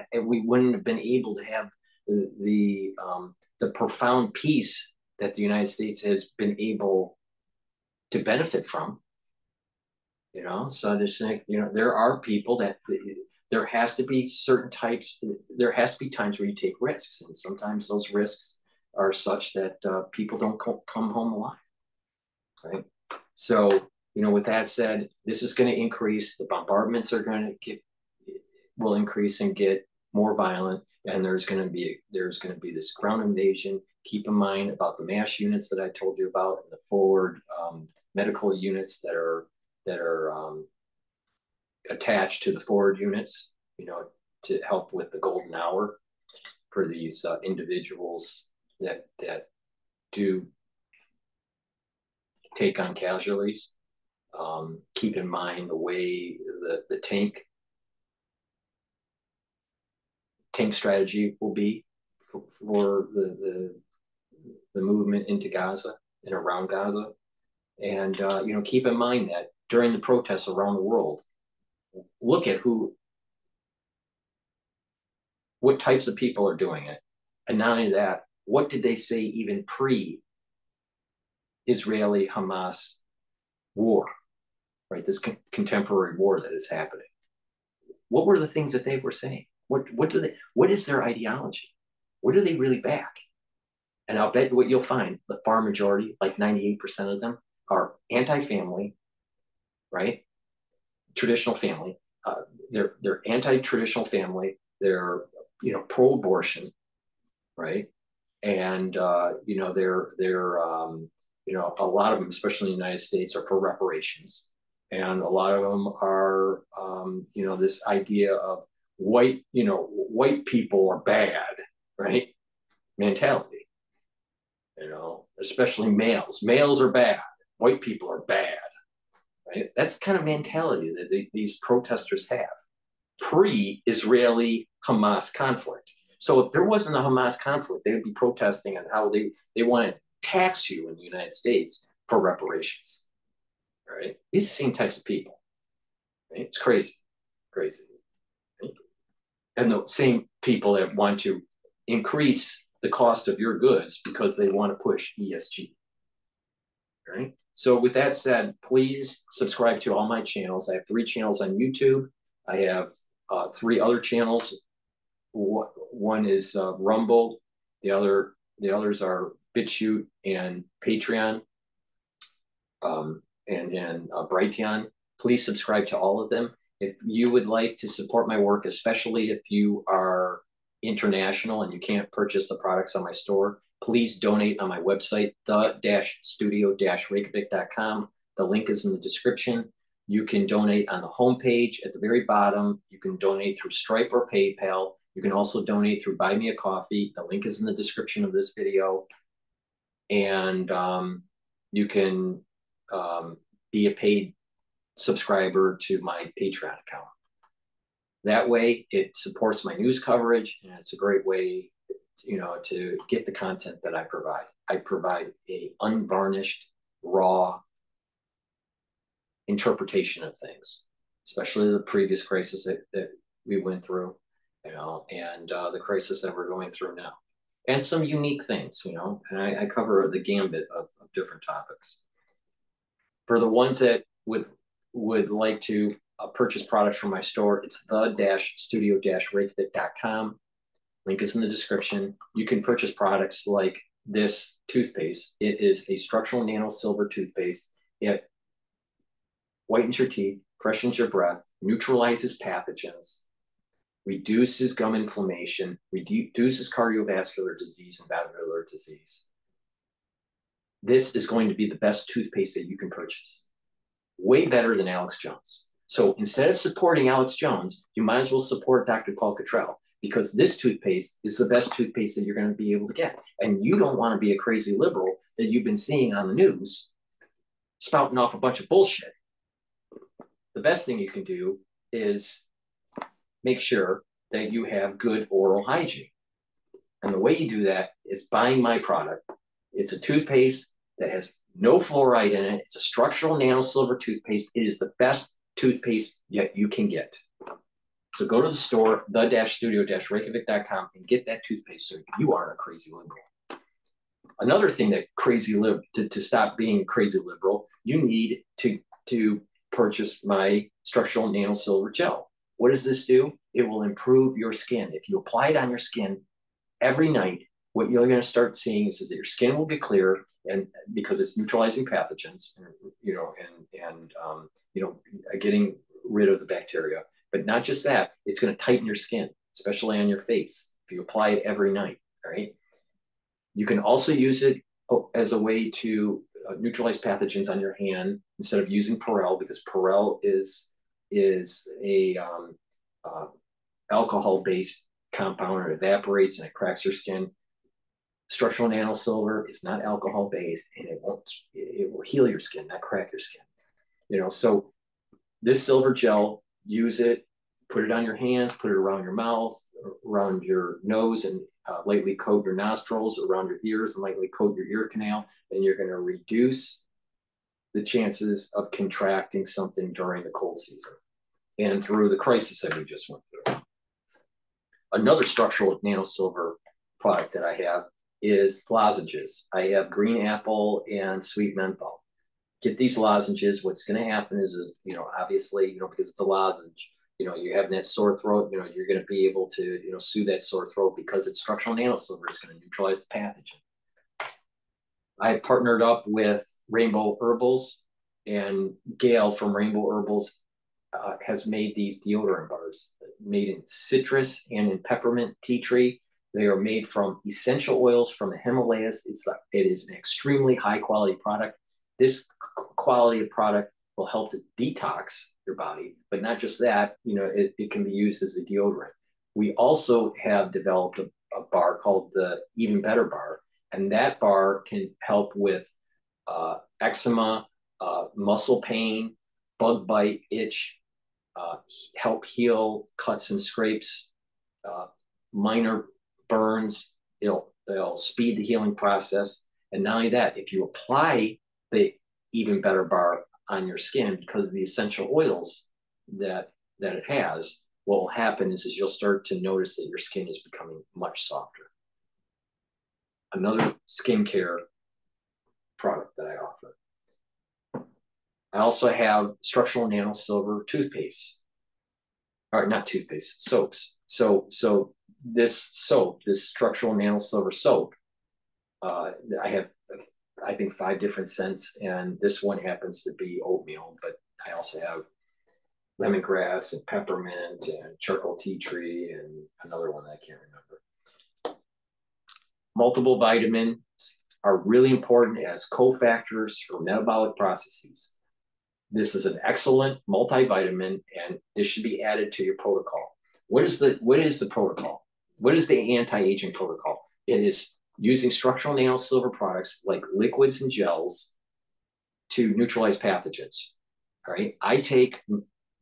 been able to have the profound peace that the United States has been able to benefit from. So there's there are people that there has to be there has to be times where you take risks, and sometimes those risks are such that people don't come home alive. Right. So with that said, this is going to increase. The bombardments will increase and get more violent, and there's going to be this ground invasion. Keep in mind about the MASH units that I told you about, and the forward medical units that are attached to the forward units, to help with the golden hour for these individuals that do take on casualties. Keep in mind the way the tank strategy will be for the movement into Gaza and around Gaza. And, keep in mind that during the protests around the world, look at what types of people are doing it. And not only that, what did they say even pre-Israeli Hamas war, right? This contemporary war that is happening. What were the things that they were saying? What is their ideology? What do they really back? And I'll bet what you'll find, the far majority, like 98% of them, are anti-family, right? Traditional family. They're anti-traditional family. They're pro-abortion, right? And they're a lot of them, especially in the United States, are for reparations, and a lot of them are this idea of white people are bad, right? Mentality. Especially males. Males are bad. White people are bad, right? That's the kind of mentality that these protesters have pre-Israeli Hamas conflict. So if there wasn't a Hamas conflict, they would be protesting on how they want to tax you in the United States for reparations, right? These are the same types of people, right? It's crazy. Right? And the same people that want to increase the cost of your goods because they want to push ESG, right? So with that said, please subscribe to all my channels. I have 3 channels on YouTube. I have 3 other channels. One is Rumble. The others are Bitchute and Patreon, and Brighteon. Please subscribe to all of them. If you would like to support my work, especially if you are international and you can't purchase the products on my store, please donate on my website, the-studio-reykjavik.com. The link is in the description. You can donate on the homepage at the very bottom. You can donate through Stripe or PayPal. You can also donate through Buy Me a Coffee. The link is in the description of this video. And you can be a paid subscriber to my Patreon account. That way, it supports my news coverage, and it's a great way, to get the content that I provide. I provide a unvarnished, raw interpretation of things, especially the previous crisis that we went through, and the crisis that we're going through now, and some unique things, and I cover the gambit of different topics. For the ones that would like to purchase products from my store, it's the-studio-reykjavik.com. Link is in the description. You can purchase products like this toothpaste. It is a structural nano silver toothpaste. It whitens your teeth, freshens your breath, neutralizes pathogens, reduces gum inflammation, reduces cardiovascular disease and valvular disease. This is going to be the best toothpaste that you can purchase. Way better than Alex Jones. So instead of supporting Alex Jones, you might as well support Dr. Paul Cottrell, because this toothpaste is the best toothpaste that you're going to be able to get. And you don't want to be a crazy liberal that you've been seeing on the news spouting off a bunch of bullshit. The best thing you can do is make sure that you have good oral hygiene. And the way you do that is buying my product. It's a toothpaste that has no fluoride in it. It's a structural nano silver toothpaste. It is the best toothpaste yet you can get. So go to the store, the-studio-reykjavik.com, and get that toothpaste so you aren't a crazy liberal. Another thing that to stop being crazy liberal, you need to purchase my structural nano silver gel. What does this do? It will improve your skin. If you apply it on your skin every night, what you're going to start seeing is that your skin will get clearer, and because it's neutralizing pathogens, getting rid of the bacteria. But not just that, it's going to tighten your skin, especially on your face, if you apply it every night. All right. You can also use it as a way to neutralize pathogens on your hand instead of using Perel, because Perel is a alcohol-based compound. It evaporates and it cracks your skin. Structural nano silver is not alcohol-based, and it will heal your skin, not crack your skin. So this silver gel, use it, put it on your hands, put it around your mouth, around your nose, and lightly coat your nostrils, around your ears, and lightly coat your ear canal. And you're going to reduce the chances of contracting something during the cold season and through the crisis that we just went through. Another structural nano silver product that I have is lozenges. I have green apple and sweet menthol. Get these lozenges. What's going to happen is obviously, because it's a lozenge, you're having that sore throat, you're going to be able to, soothe that sore throat because it's structural nano silver. It's going to neutralize the pathogen. I partnered up with Rainbow Herbals, and Gail from Rainbow Herbals has made these deodorant bars made in citrus and in peppermint tea tree. They are made from essential oils from the Himalayas. It is an extremely high quality product. This quality of product will help to detox your body, but not just that, it can be used as a deodorant. We also have developed a bar called the Even Better Bar, and that bar can help with eczema, muscle pain, bug bite, itch, help heal cuts and scrapes, minor burns. They'll speed the healing process. And not only that, if you apply the Even Better Bar on your skin, because of the essential oils that it has, what will happen is you'll start to notice that your skin is becoming much softer. Another skincare product that I offer. I also have structural nano silver toothpaste, or not toothpaste, soaps. So this soap, this structural nano silver soap, I have, I think, 5 different scents, and this one happens to be oatmeal, but I also have lemongrass and peppermint and charcoal tea tree and another one that I can't remember. Multiple vitamins are really important as cofactors for metabolic processes. This is an excellent multivitamin, and this should be added to your protocol. What is the protocol? What is the anti-aging protocol? It is using structural nano silver products like liquids and gels to neutralize pathogens. All right. I take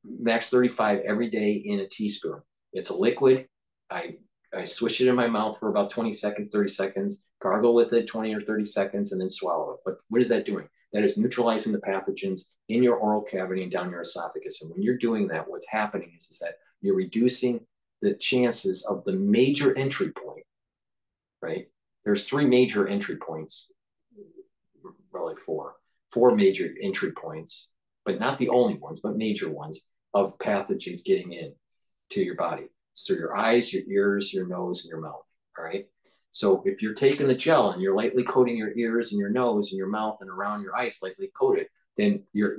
Max 35 every day in a teaspoon. It's a liquid. I swish it in my mouth for about 20 seconds, 30 seconds, gargle with it 20 or 30 seconds, and then swallow it. But what is that doing? That is neutralizing the pathogens in your oral cavity and down your esophagus. And when you're doing that, what's happening is that you're reducing the chances of the major entry point, right? There's 3 major entry points, really 4 major entry points, but not the only ones, but major ones of pathogens getting in to your body. It's through your eyes, your ears, your nose, and your mouth. All right. So if you're taking the gel and you're lightly coating your ears and your nose and your mouth and around your eyes, lightly coated, then you're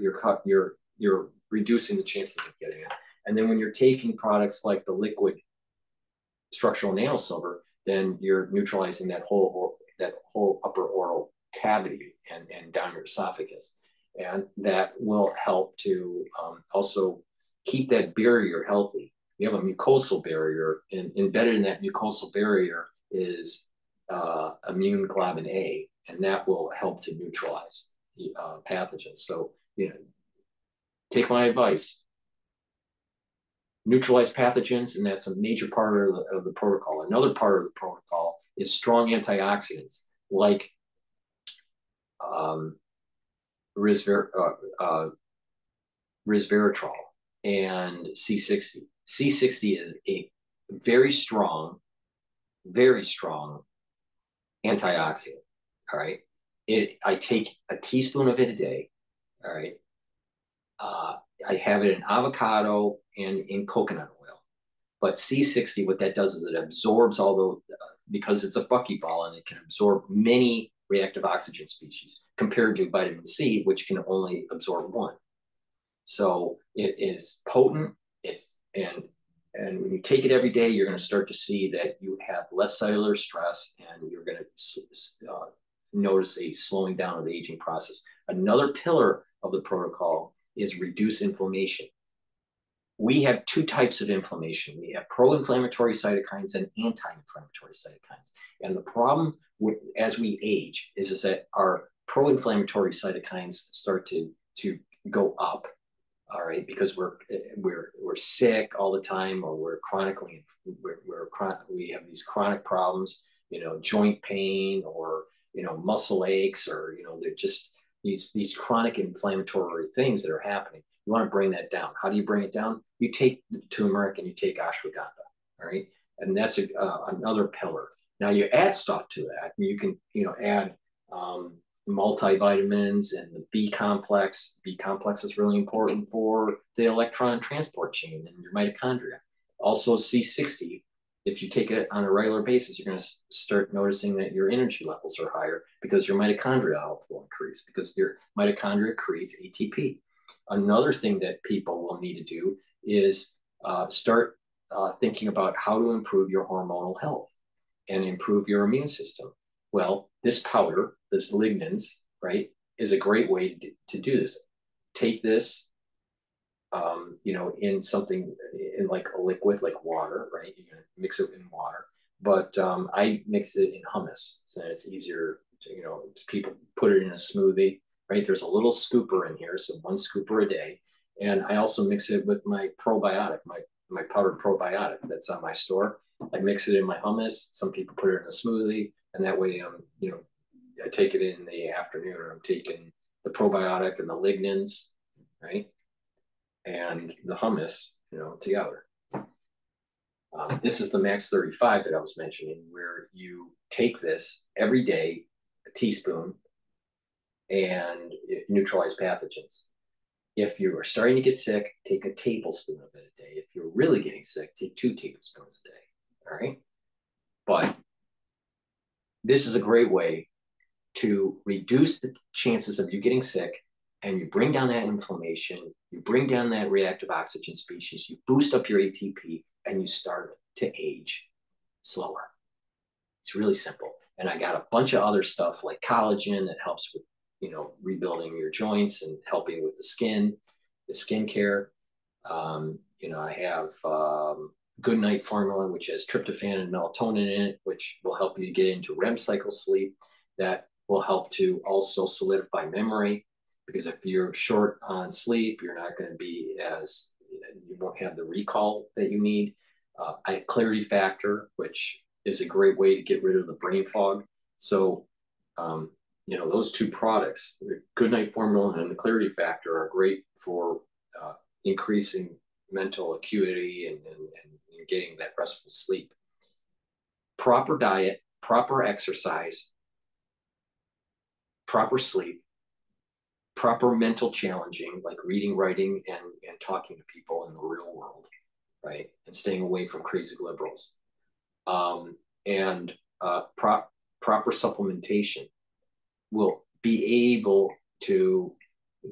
reducing the chances of getting it. And then when you're taking products like the liquid structural nanosilver, then you're neutralizing that whole upper oral cavity and down your esophagus. And that will help to also keep that barrier healthy. You have a mucosal barrier, and embedded in that mucosal barrier is immune globulin A, and that will help to neutralize pathogens. So, take my advice. Neutralize pathogens, and that's a major part of the protocol. Another part of the protocol is strong antioxidants like resveratrol and C60. C60 is a very strong antioxidant. All right. I take a teaspoon of it a day. All right. I have it in avocado and in coconut oil. But C60, what that does is it absorbs all those, because it's a buckyball and it can absorb many reactive oxygen species compared to vitamin C, which can only absorb one. So it is potent. And when you take it every day, you're going to start to see that you have less cellular stress, and you're going to notice a slowing down of the aging process. Another pillar of the protocol is reduce inflammation. We have two types of inflammation. We have pro-inflammatory cytokines and anti-inflammatory cytokines. And the problem as we age is that our pro-inflammatory cytokines start to go up. All right, because we're sick all the time, or we have these chronic problems, joint pain, or muscle aches, or they're just these chronic inflammatory things that are happening. You want to bring that down. How do you bring it down? You take turmeric and you take ashwagandha. All right, and that's another pillar. Now you add stuff to that, and you can add multivitamins and the B complex. B complex is really important for the electron transport chain in your mitochondria. Also C60, if you take it on a regular basis, you're going to start noticing that your energy levels are higher because your mitochondrial health will increase, because your mitochondria creates ATP. Another thing that people will need to do is start thinking about how to improve your hormonal health and improve your immune system. Well, this powder, this lignans, right, is a great way to do this. Take this, in something, in like a liquid, like water, right? You're gonna mix it in water, but I mix it in hummus, so it's easier to, people put it in a smoothie, right? There's a little scooper in here, so 1 scooper a day, and I also mix it with my probiotic, my powdered probiotic that's on my store. I mix it in my hummus. Some people put it in a smoothie, and that way, I take it in the afternoon, or I'm taking the probiotic and the lignans, right, and the hummus, together. This is the Max 35 that I was mentioning, where you take this every day, a teaspoon, and it neutralizes pathogens. If you are starting to get sick, take a tablespoon of it a day. If you're really getting sick, take 2 tablespoons a day. All right. But this is a great way to reduce the chances of you getting sick, and you bring down that inflammation, you bring down that reactive oxygen species, you boost up your ATP, and you start to age slower. It's really simple. And I got a bunch of other stuff like collagen that helps with, rebuilding your joints and helping with the skin care. I have Good Night formula, which has tryptophan and melatonin in it, which will help you get into REM cycle sleep. That will help to also solidify memory, because if you're short on sleep, you're not going to be you won't have the recall that you need. I have Clarity Factor, which is a great way to get rid of the brain fog. So, those 2 products, the Good Night formula and the Clarity Factor, are great for increasing mental acuity and getting that restful sleep. Proper diet, proper exercise, proper sleep, proper mental challenging, like reading, writing, and talking to people in the real world, right? And staying away from crazy liberals. And proper supplementation will be able to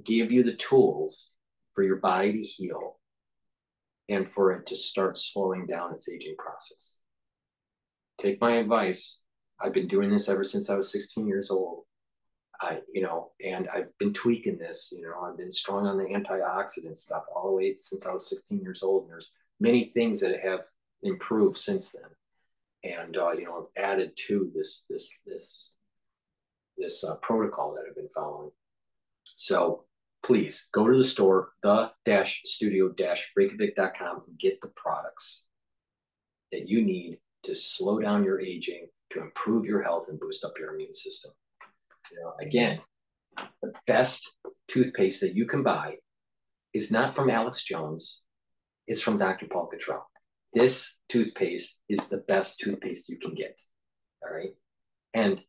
give you the tools for your body to heal and for it to start slowing down its aging process. Take my advice. I've been doing this ever since I was 16 years old. And I've been tweaking this, I've been strong on the antioxidant stuff all the way since I was 16 years old. And there's many things that have improved since then. And, I've added to this protocol that I've been following. So please go to the store, the-studio-reykjavik.com, and get the products that you need to slow down your aging, to improve your health and boost up your immune system. Again, the best toothpaste that you can buy is not from Alex Jones, it's from Dr. Paul Cottrell. This toothpaste is the best toothpaste you can get. All right. And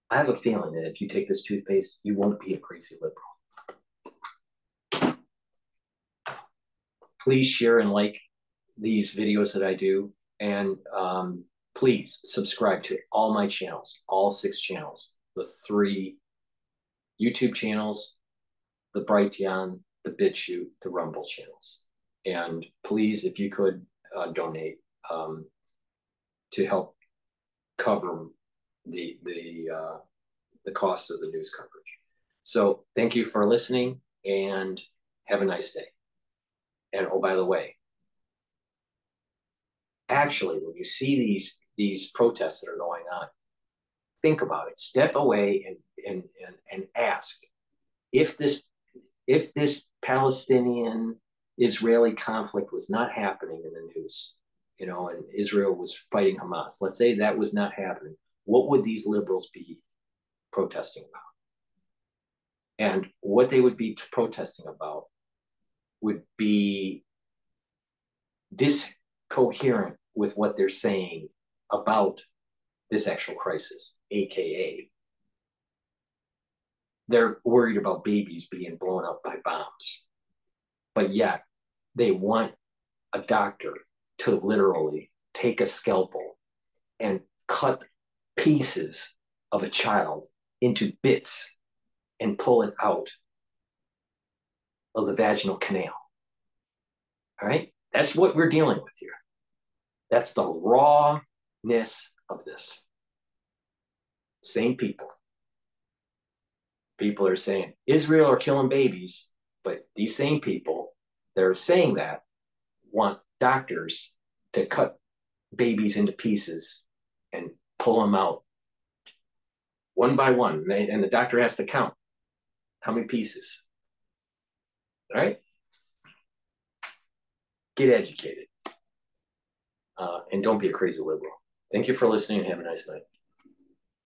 I have a feeling that if you take this toothpaste, you won't be a crazy liberal. Please share and like these videos that I do. And please subscribe to all my channels, all 6 channels, the 3 YouTube channels, the Brighteon, the Bitchute, the Rumble channels. And please, if you could donate to help cover the cost of the news coverage. So thank you for listening and have a nice day. And oh, by the way, actually, when you see these protests that are going on, think about it. Step away and ask if this Palestinian-Israeli conflict was not happening in the news, and Israel was fighting Hamas. Let's say that was not happening. What would these liberals be protesting about? And what they would be protesting about would be discoherent with what they're saying about this actual crisis, AKA they're worried about babies being blown up by bombs, but yet they want a doctor to literally take a scalpel and cut pieces of a child into bits and pull it out of the vaginal canal. All right? That's what we're dealing with here. That's the rawness of this. Same people. People are saying Israel are killing babies, but these same people that are saying that want doctors to cut babies into pieces and pull them out one by one. And the doctor has to count how many pieces. All right? Get educated. And don't be a crazy liberal. Thank you for listening and have a nice night.